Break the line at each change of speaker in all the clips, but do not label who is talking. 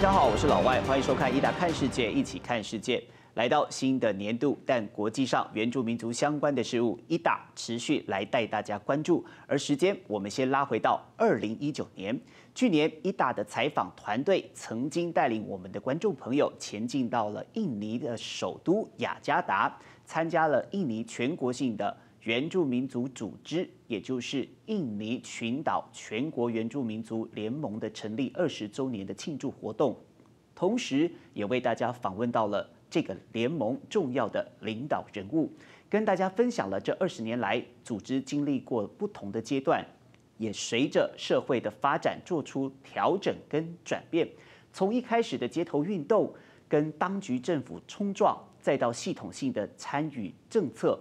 家好，我是老外，欢迎收看ITA看世界，一起看世界。来到新的年度，但国际上原住民族相关的事物，ITA持续来带大家关注。而时间，我们先拉回到2019年，去年ITA的采访团队曾经带领我们的观众朋友前进到了印尼的首都雅加达，参加了印尼全国性的原住民族组织，也就是印尼群岛全国原住民族联盟的成立20周年的庆祝活动，同时也为大家访问到了这个联盟重要的领导人物，跟大家分享了这20年来组织经历过不同的阶段，也随着社会的发展做出调整跟转变。从一开始的街头运动跟当局政府冲撞，再到系统性的参与政策，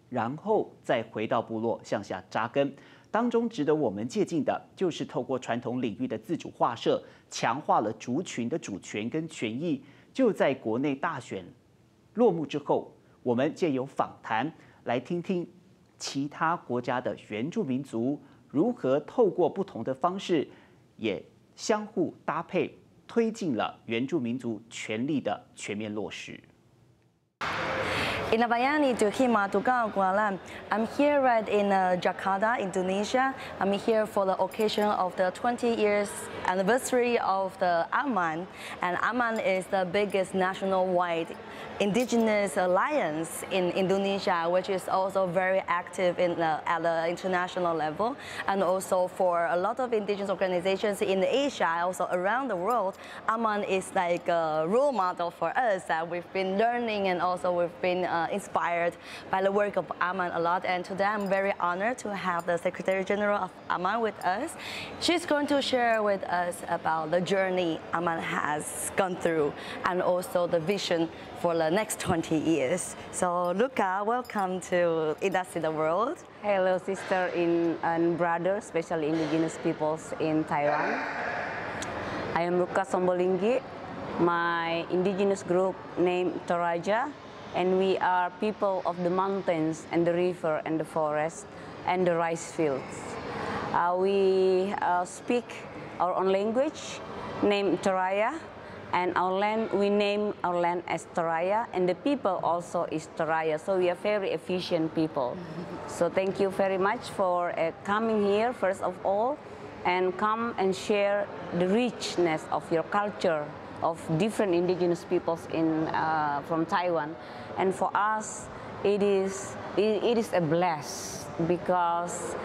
然后再回到部落向下扎根。当中值得我们借鉴的，就是透过传统领域的自主划设，强化了族群的主权跟权益。就在国内大选落幕之后，我们借由访谈来听听其他国家的原住民族如何透过不同的方式，也相互搭配，推进了原住民族权利的全面落实。
Inabayani to Hima Tukang Kualam. I'm here right in Jakarta, Indonesia. I'm here for the occasion of the 20 years anniversary of the AMAN. And AMAN is the biggest national-wide indigenous alliance in Indonesia, which is also very active at the international level. And also for a lot of indigenous organizations in Asia, also around the world, AMAN is like a role model for us that we've been learning, and also we've been inspired by the work of AMAN a lot. And today I'm very honored to have the Secretary General of AMAN with us. She's going to share with us about the journey AMAN has gone through, and also the vision for the next 20 years. So Luca, welcome to ITA See the World.
Hello sister and brothers, especially indigenous peoples in Taiwan. I am Luca Sombolinggi. My indigenous group named Toraja, and we are people of the mountains and the river and the forest and the rice fields. We speak our own language named Toraya, and our land, we name our land as Toraya, and the people also is Toraya. So we are very efficient people. So thank you very much for coming here first of all, and come and share the richness of your culture of different indigenous peoples from Taiwan. And for us, it is a bless, because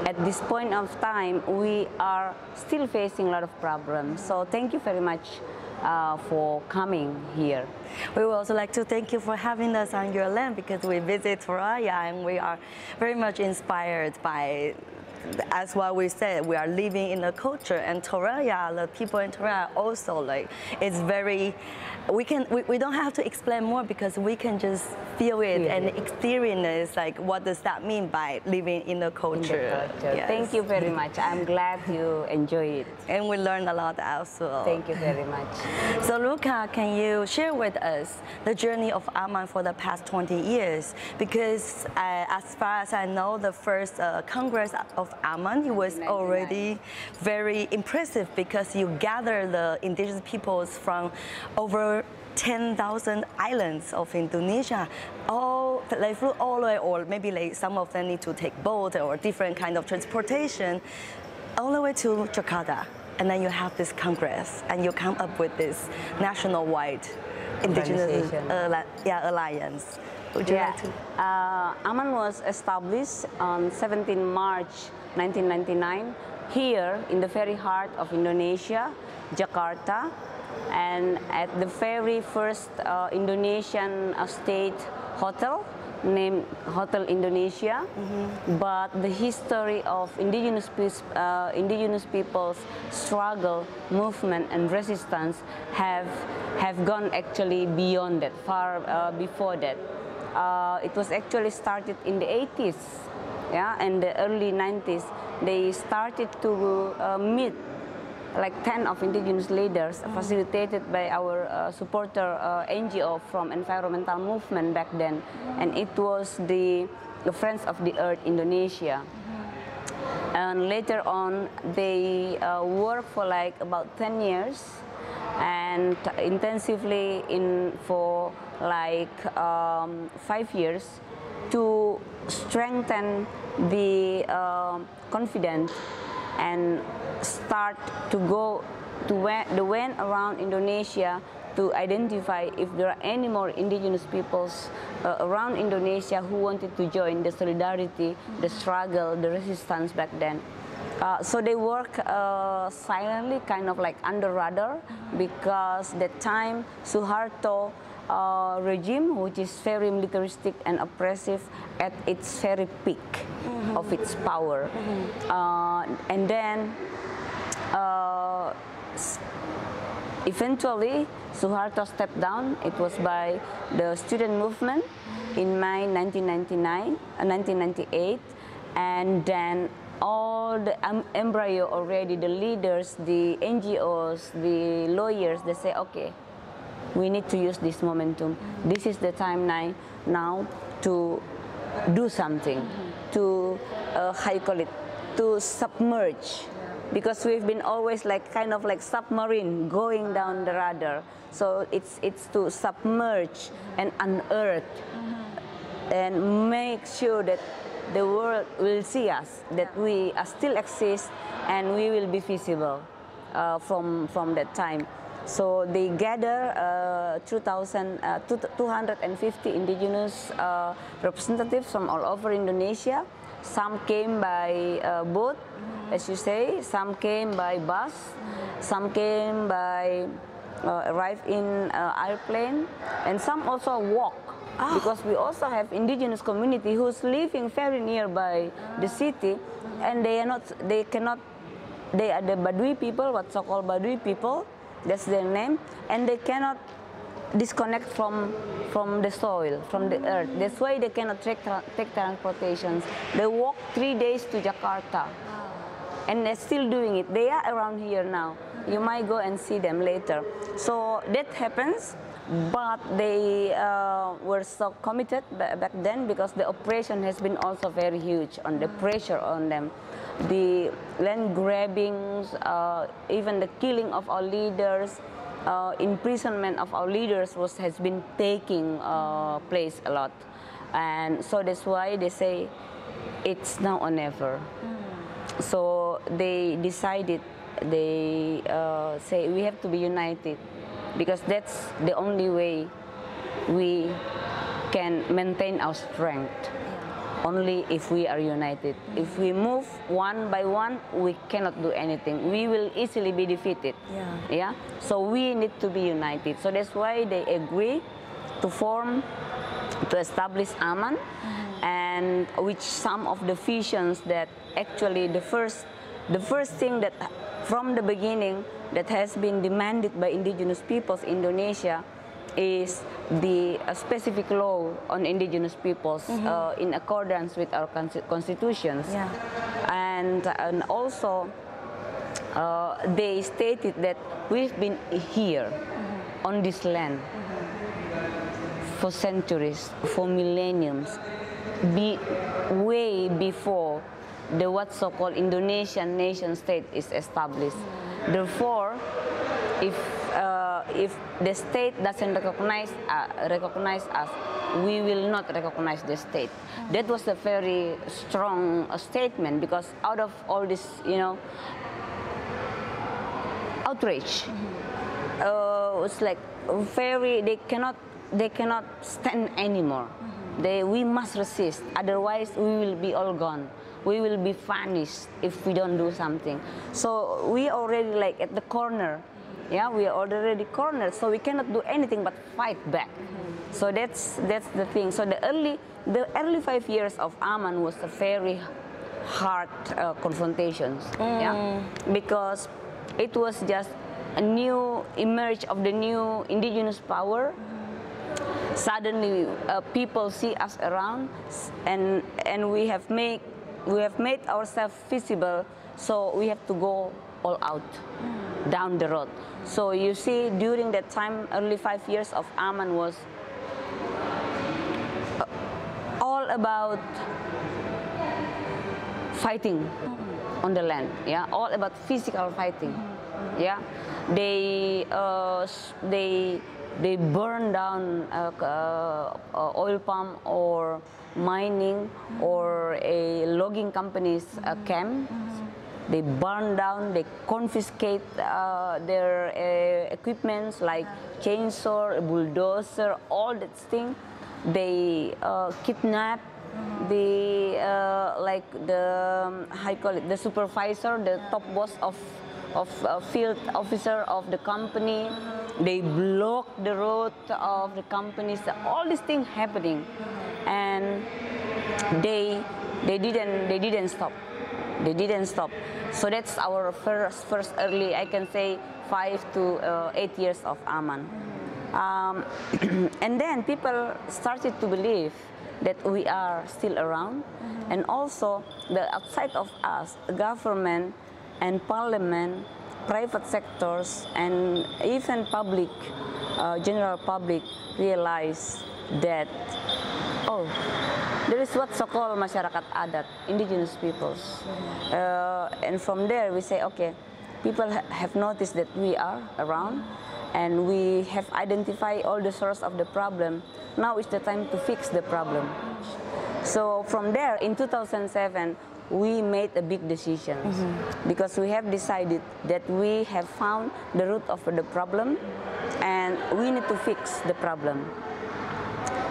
at this point of time we are still facing a lot of problems. So thank you very much for coming here.
We would also like to thank you for having us on your land, because we visit Toraya and we are very much inspired by, as what we said, we are living in a culture, and Toraya, the people in Toraya also, like, it's very, we don't have to explain more, because we can just feel it and experience, like, what does that mean by living in a culture.
Yes. Thank you very much. I'm glad you enjoy it.
And we learned a lot also.
Thank you very much.
So Luca, can you share with us the journey of AMAN for the past 20 years? Because as far as I know, the first Congress of AMAN, it was already very impressive, because you gather the indigenous peoples from over 10,000 islands of Indonesia. They flew all the way, or maybe like some of them need to take boat or different kind of transportation, all the way to Jakarta. And then you have this Congress, and you come up with this national-wide indigenous alliance. Would you like to?
AMAN was established on 17 March 1999 here in the very heart of Indonesia, Jakarta, and at the very first Indonesian state hotel named Hotel Indonesia. But the history of indigenous people's struggle, movement, and resistance have gone actually beyond that, far before that. It was actually started in the 80s, and the early 90s. They started to meet like 10 of indigenous leaders, facilitated by our supporter NGO from environmental movement back then, and it was the Friends of the Earth Indonesia. And later on, they worked for like about 10 years, and intensively for like 5 years to strengthen the confidence and start to go to the went around Indonesia to identify if there are any more indigenous peoples around Indonesia who wanted to join the solidarity, the struggle, the resistance back then. So they work silently, kind of like under radar, because that time Suharto regime, which is very militaristic and oppressive, at its very peak of its power. And then eventually Suharto stepped down. It was by the student movement in May 1998, and then all the embryo already, the leaders, the NGOs, the lawyers, they say, okay, we need to use this momentum. This is the time now to do something, to, how you call it, to submerge. Because we've been always like kind of like submarine going down the radar. So it's to submerge and unearth and make sure that the world will see us, that we still exist and we will be visible from that time. So they gather 250 indigenous representatives from all over Indonesia. Some came by boat, as you say, some came by bus, some came by arrived in airplane, and some also walk. Because we also have indigenous community who's living very nearby the city, and they are the Badui people, what's so-called Badui people, that's their name, and they cannot disconnect from the soil, from the earth. That's why they cannot take transportations. They walk 3 days to Jakarta, and they're still doing it. They are around here now. You might go and see them later. So that happens, but they were so committed back then because the oppression has been also very huge on the pressure on them. The land grabbings, even the killing of our leaders, imprisonment of our leaders has been taking place a lot. And so that's why they say it's now or never. So they decided, they say we have to be united, because that's the only way we can maintain our strength. Only if we are united. If we move one by one, we cannot do anything. We will easily be defeated. Yeah. So we need to be united. So that's why they agree to establish AMAN, and which some of the visions that actually the first thing that from the beginning that has been demanded by indigenous peoples in Indonesia is the specific law on indigenous peoples in accordance with our constitutions. And also they stated that we've been here on this land for centuries, for millenniums, way before the what so-called Indonesian nation state is established. Therefore, if the state doesn't recognize us, we will not recognize the state. That was a very strong statement, because out of all this, outrage, it's like very, they cannot stand anymore. We must resist, otherwise we will be all gone. We will be vanished if we don't do something. So we already like at the corner. Yeah, we are already cornered, so we cannot do anything but fight back. So that's the thing. So the early 5 years of AMAN was a very hard confrontations. Yeah, because it was just a new emerge of the new indigenous power. Suddenly, people see us around, and we have made ourselves visible. So we have to go all out down the road. So you see, during that time, early 5 years of AMAN was all about fighting on the land, yeah, all about physical fighting. Yeah, they they burn down oil palm or mining or a logging company's camp. They burn down, they confiscate their equipments like chainsaw, bulldozer, all that thing. They kidnap the like the how you call it, the supervisor, the top boss of field officer of the company. They block the road of the companies. All these things happening, and they didn't stop. They didn't stop. So that's our first early, I can say, 5 to 8 years of Aman. And then people started to believe that we are still around, and also the outside of us, government and parliament, private sectors, and even public, general public realize that, oh, there is what so-called masyarakat adat, indigenous peoples. And from there we say, okay, people have noticed that we are around and we have identified all the source of the problem. Now is the time to fix the problem. So from there, in 2007, we made a big decision because we have decided that we have found the root of the problem and we need to fix the problem.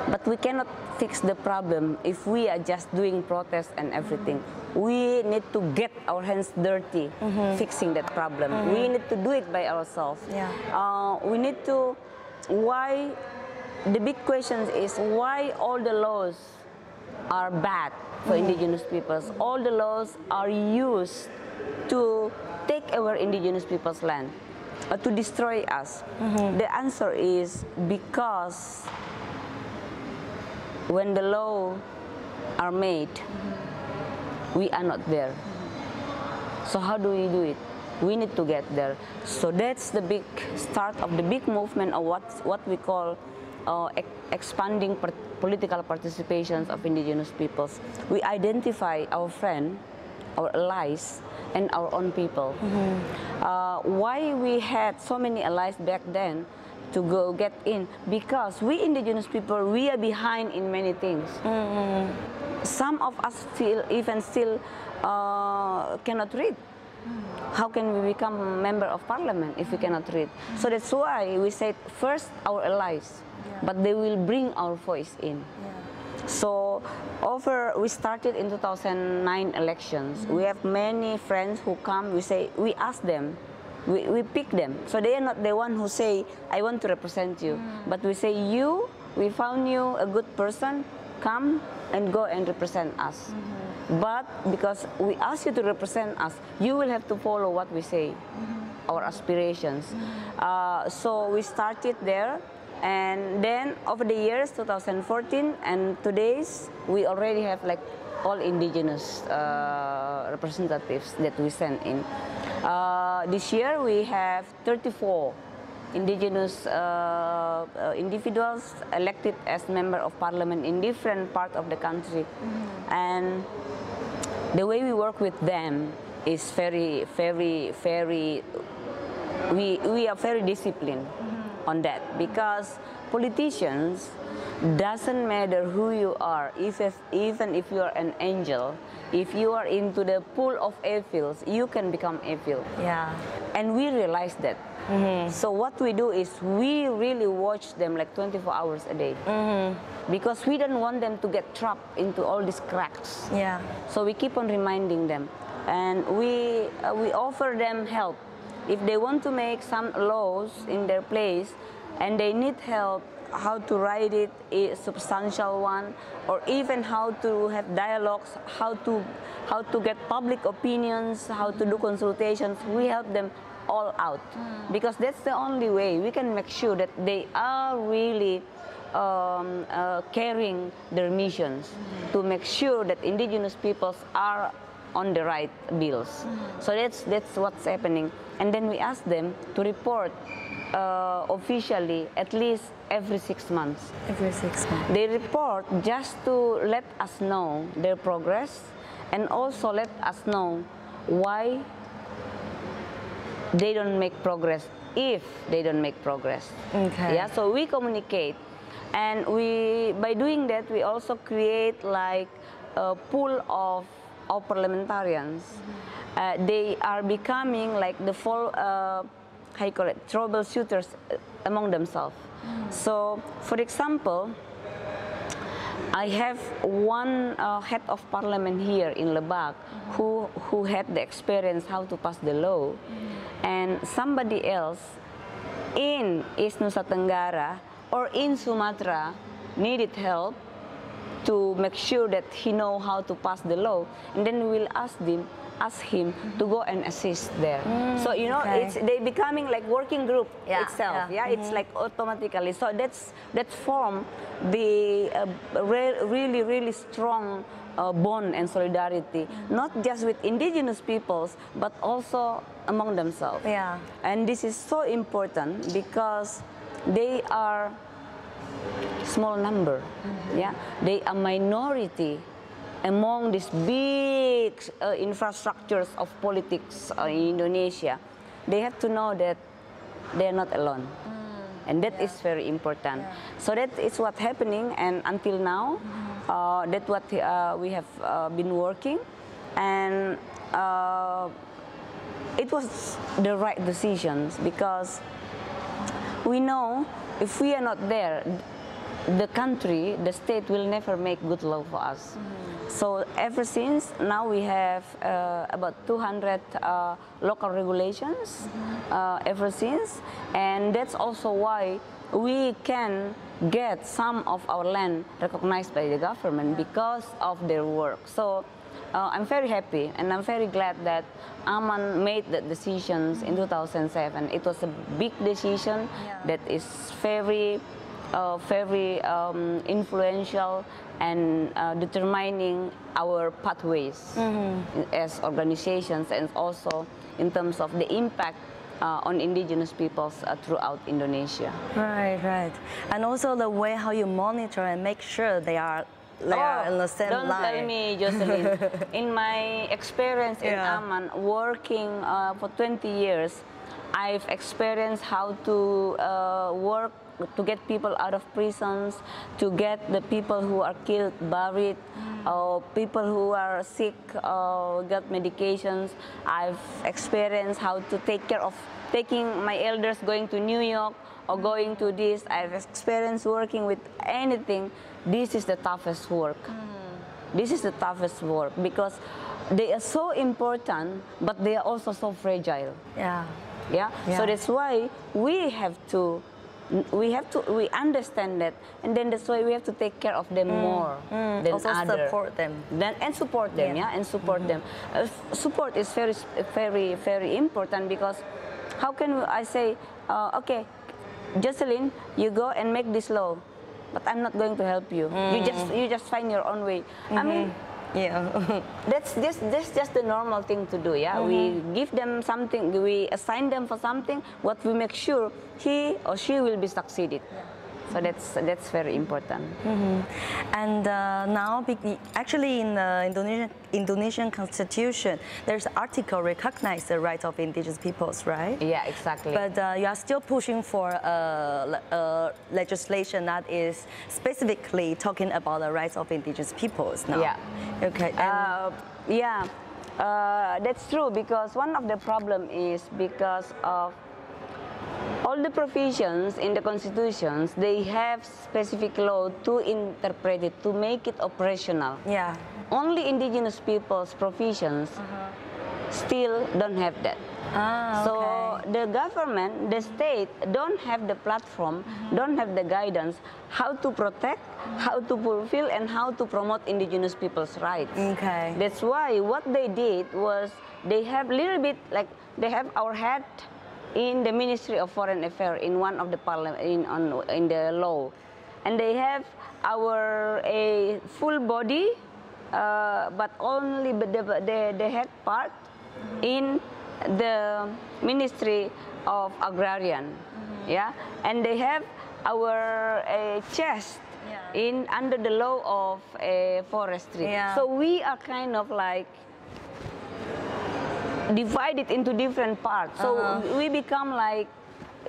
But we cannot fix the problem if we are just doing protests and everything. We need to get our hands dirty fixing that problem. We need to do it by ourselves. We need to, why, the big question is why all the laws are bad for indigenous peoples. All the laws are used to take our indigenous people's land, to destroy us. The answer is because when the law are made, we are not there. So how do we do it? We need to get there. So that's the big start of the big movement of what we call expanding political participations of indigenous peoples. We identify our friend, our allies, and our own people. Why we had so many allies back then to go get in? Because we indigenous people, we are behind in many things. Some of us feel even still cannot read. How can we become a member of parliament if we cannot read? So that's why we said first our allies, but they will bring our voice in. So we started in 2009 elections. We have many friends who come, we ask them, we pick them. So they are not the one who say, I want to represent you. But we say, we found you a good person, come and go and represent us. But because we ask you to represent us, you will have to follow what we say, our aspirations. So we started there. And then over the years, 2014 and today's, we already have like all indigenous representatives that we send in. This year we have 34 indigenous individuals elected as member of parliament in different parts of the country. And the way we work with them is very, very, very, we are very disciplined on that, because politicians, doesn't matter who you are, even if you are an angel, if you are into the pool of evils, you can become evil. And we realize that. So what we do is we really watch them like 24 hours a day, because we don't want them to get trapped into all these cracks. So we keep on reminding them, and we offer them help. If they want to make some laws in their place and they need help, how to write it, a substantial one, or even how to have dialogues, how to get public opinions, how to do consultations, we help them all out. Because that's the only way we can make sure that they are really carrying their missions to make sure that indigenous peoples are on the right bills. So that's what's happening. And then we ask them to report officially at least every 6 months.
Every 6 months.
They report just to let us know their progress and also let us know why they don't make progress if they don't make progress.
Okay.
Yeah, so we communicate, and by doing that we also create like a pool of parliamentarians. They are becoming like the how you call it, troubleshooters among themselves. So, for example, I have one head of parliament here in Lebak who had the experience how to pass the law, and somebody else in East Nusa Tenggara or in Sumatra needed help to make sure that he know how to pass the law, and then we will ask him to go and assist there. So you know,
okay.
they becoming like working group itself.
Yeah.
It's like automatically. So that form the really strong bond and solidarity, not just with indigenous peoples, but also among themselves.
Yeah.
And this is so important because they are small number. Yeah, they are minority among these big infrastructures of politics in Indonesia. They have to know that they are not alone. And that is very important. So that is what's happening, and until now, that's what we have been working, and it was the right decisions, because we know if we are not there, the country, the state will never make good law for us. So ever since, now we have about 200 local regulations ever since, and that's also why we can get some of our land recognized by the government because of their work. So I'm very happy, and I'm very glad that Aman made the decisions in 2007. It was a big decision that is very influential and determining our pathways as organizations, and also in terms of the impact on indigenous peoples throughout Indonesia.
Right. And also the way how you monitor and make sure they are in the same
don't
line.
tell me, Jocelyn. In my experience in Aman, working for 20 years, I've experienced how to work to get people out of prisons, to get the people who are killed buried, people who are sick got medications. I've experienced how to take care of taking my elders going to New York or going to this. I've experienced working with anything. This is the toughest work. This is the toughest work because they are so important, but they are also so fragile.
Yeah.
So that's why we understand that, and then that's why we have to take care of them more than
also
others.
Support them.
And support them, and support them. Support is very important, because how can I say, okay, Jocelyn, you go and make this law, but I'm not going to help you. You just find your own way. I mean, that's just the normal thing to do. We give them something, we assign them for something, what we make sure he or she will be succeeded. So that's very important.
And now, actually, in the Indonesian Constitution, there's an article recognize the rights of indigenous peoples, right?
Yeah, exactly.
But you are still pushing for legislation that is specifically talking about the rights of indigenous peoples now.
Yeah.
Okay.
That's true, because one of the problem is because of all the provisions in the constitutions, they have specific law to interpret it, to make it operational.
Yeah.
Only indigenous people's provisions still don't have that. So the government, the state, don't have the platform, don't have the guidance how to protect, how to fulfill, and how to promote indigenous people's rights.
Okay.
That's why what they did was they have little bit like they have our head in the Ministry of Foreign Affairs in one of the parliament in the law, and they have our a full body, but only the head part in the Ministry of Agrarian, and they have our chest in under the law of forestry. So we are kind of like divided into different parts. So we become like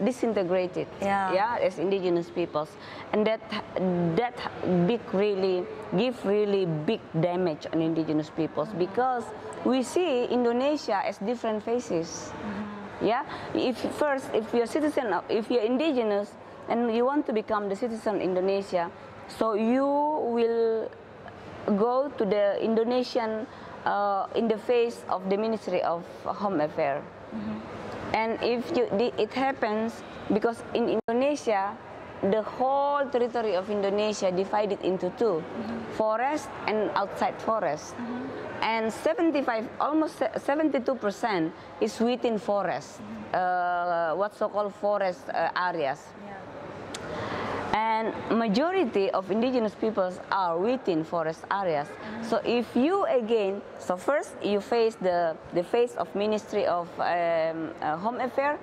disintegrated, as indigenous peoples, and that give really big damage on indigenous peoples, because we see Indonesia as different faces. If you're indigenous and you want to become the citizen of Indonesia, so you will go to the Indonesian in the face of the Ministry of Home Affairs. And if it happens, because in Indonesia, the whole territory of Indonesia divided into two, forest and outside forest. And almost 72% is within forest, what's so-called forest areas. And majority of indigenous peoples are within forest areas. So if you so first you face the face of Ministry of Home Affairs,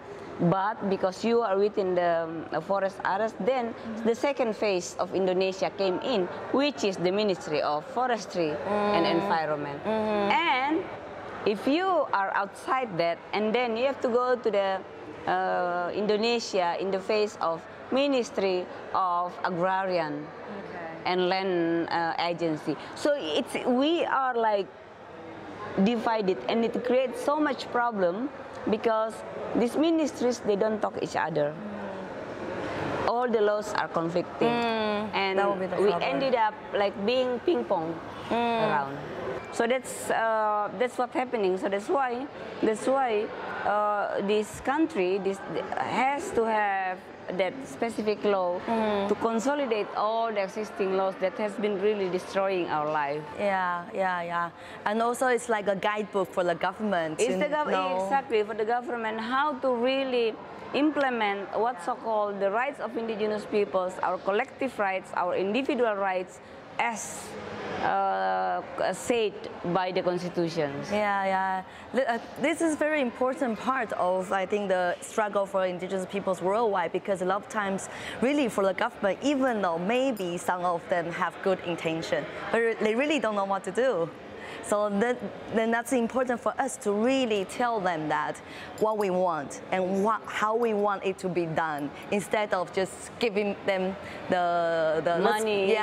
but because you are within the forest areas, then the second phase of Indonesia came in, which is the Ministry of Forestry and Environment. And if you are outside that, and then you have to go to the Indonesia in the face of Ministry of Agrarian and Land Agency. So we are like divided, and it creates so much problem because these ministries, they don't talk each other. All the laws are conflicting, and we ended up like being ping pong around. So that's what's happening. So that's why this country has to have that specific law to consolidate all the existing laws that has been really destroying our life.
And also it's like a guidebook for the government.
Exactly, for the government, how to really implement what's so-called the rights of indigenous peoples, our collective rights, our individual rights, as said by the constitutions.
This is very important part of, I think, the struggle for indigenous peoples worldwide, because a lot of times, really for the government, even though maybe some of them have good intention, but they really don't know what to do. So then that's important for us to really tell them that what we want and how we want it to be done, instead of just giving them the
money.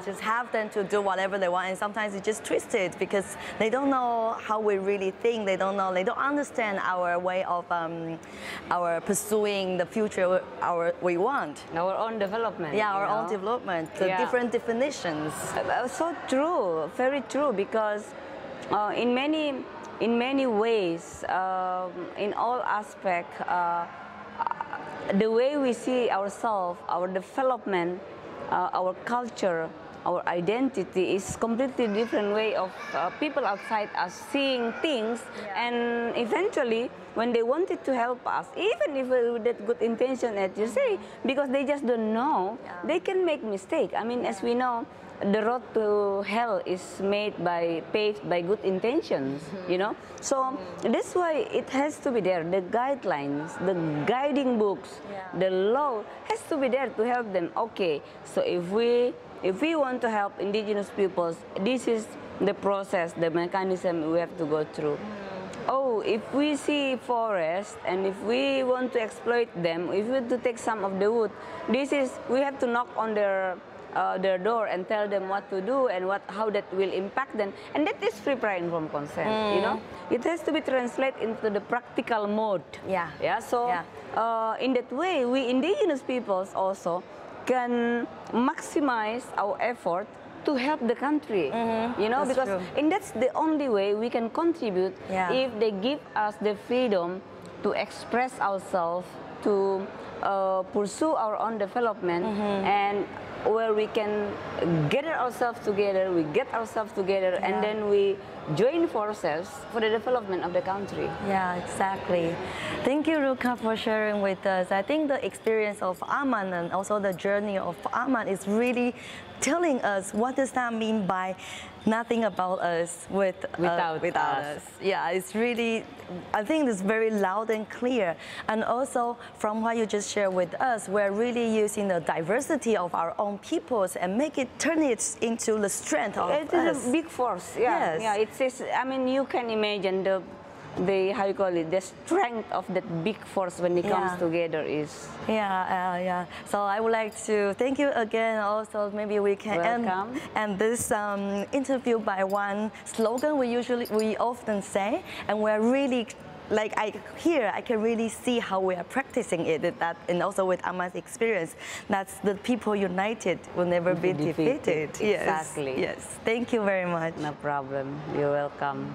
Just have them to do whatever they want. And sometimes it's just twisted because they don't know how we really think. They don't understand our way of our pursuing the future we want.
Our own development.
Our own development. The different definitions.
So true, very true, because in many ways, in all aspects, the way we see ourselves, our development, our culture, our identity is completely different way of people outside us seeing things, and eventually when they wanted to help us, even if with that good intention, as you say, because they just don't know, they can make mistake. I mean, as we know, the road to hell is paved by good intentions, you know. So that's why it has to be there. The guidelines, the guiding books, the law has to be there to help them. Okay, so if we want to help indigenous peoples, this is the process, the mechanism we have to go through. Oh, if we see forest and if we want to exploit them, if we want to take some of the wood, we have to knock on their door and tell them what to do and how that will impact them. And that is free prior informed consent, you know. It has to be translated into the practical mode. So in that way, we indigenous peoples also can maximize our effort to help the country, you know, because and that's the only way we can contribute if they give us the freedom to express ourselves, to pursue our own development, and where we can gather ourselves together, and then we join forces for the development of the country.
Exactly. Thank you, Ruka, for sharing with us. I think the experience of Aman and also the journey of Aman is really telling us what does that mean by nothing about us without us. It's really, I think it's very loud and clear. And also from what you just shared with us, we're really using the diversity of our own peoples and turn it into the strength of us.
It is a big force. It says, I mean, you can imagine how you call it, the strength of that big force when it comes together is.
Yeah. So I would like to thank you again. Also, maybe we can end this interview by one slogan we often say, and we're really. Like I can really see how we are practicing it, and also with Aman's experience, that's the people united will never be defeated.
Exactly.
Yes. Thank you very much.
No problem. You're welcome.